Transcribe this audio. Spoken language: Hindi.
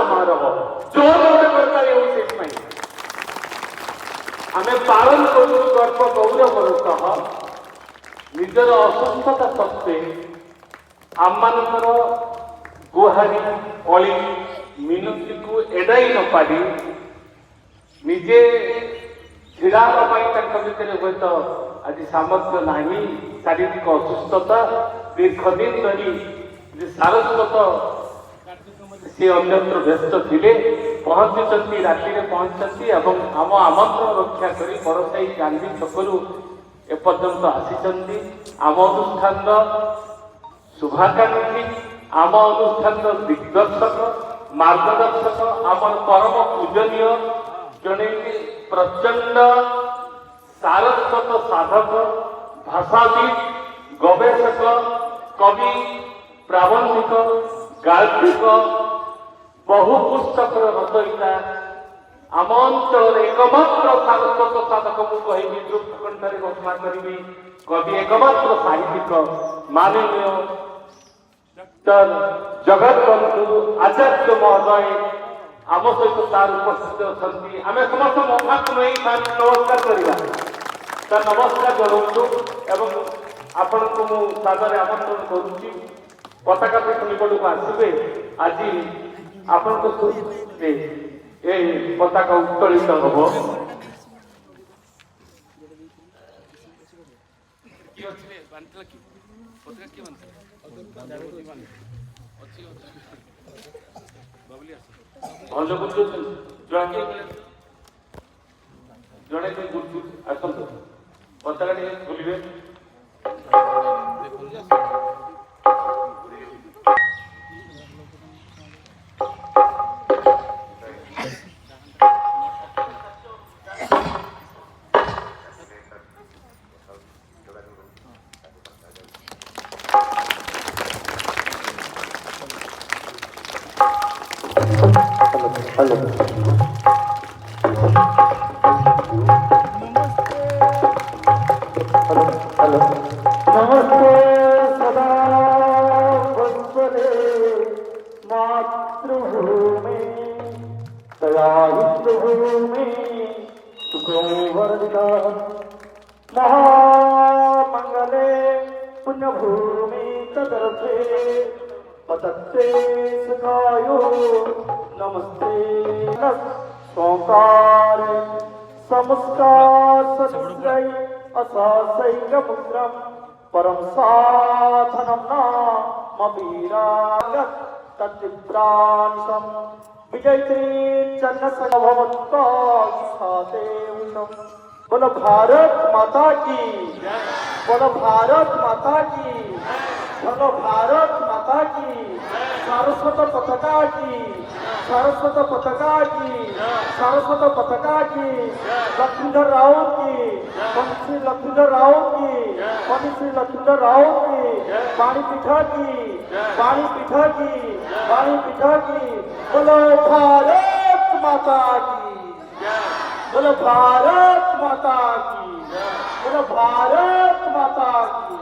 समारोह जो प्रकार आम पालन कर गर्व गौरवर सह निजर असुस्थता सत्वे आम गुहारी अली मिनती को एड़ाई न पारी निजे ढिड़ा भितर हूँ तो आज सामर्थ्य नहीं शारीरिक असुस्थता दीर्घ दिन धरी सारस्वत सी अन्यत्र व्यस्त थे पहुंची राति पहुंचती आम आमंत्रण रक्षा कर बड़साई गांधी छकरू एपर्यंत आसी आम अनुष्ठान शुभाकांक्षी आम अनुष्ठान दिग्दर्शक मार्गदर्शक आम परम पूजनीय जड़े प्रचंड सारस्वत साधक भाषाविद गवेषक कवि प्राबंधिक गाल्पिक बहु पुस्तक रचयिता आम अंचल एकमात्र सारस्वत साधक मुझे दृष्टकंठार घोषणा करी कवि एकमात्र साहित्यिक माननीय डॉक्टर जगत बंधु आचार्य महोदय आम सहित तार उपस्थित अच्छा आम समस्त मौका को नहीं नमस्कार करवा तार नमस्कार जनाऊँ एवं आपण को मुझे सादर आमंत्रण करुच्ची पताका पीठ निकट को आसवे आज आपण पताका उत्तोलित हम जड़े आसतु पताका खोलिए नमस्ते सदा वत्सले मातृभूमि दयाहितभूमि सुखवर्धिता महामंगले पुण्यभूमि तदर्थे पतत्ते सुखायो नमस्ते सोकार संस्कार सत्सई असैकमुद्रम परम साधनम नाम वीरागत तत्प्राणिसम विजयत्री चन्न भवत्तादेवशम बोलो भारत माता की बोलो भारत माता की बोलो भारत माता की सारस्वत पताका की सारस्वत पताका की सारस्वत पताका की लक्ष्मीधर राव की पंछी लक्ष्मीधर राव की पंछी लक्ष्मीधर राव की पानी पीठा की पानी पीठा की पानी पीठा की बोलो भारत माता की बोलो भारत माता की बोलो भारत माता की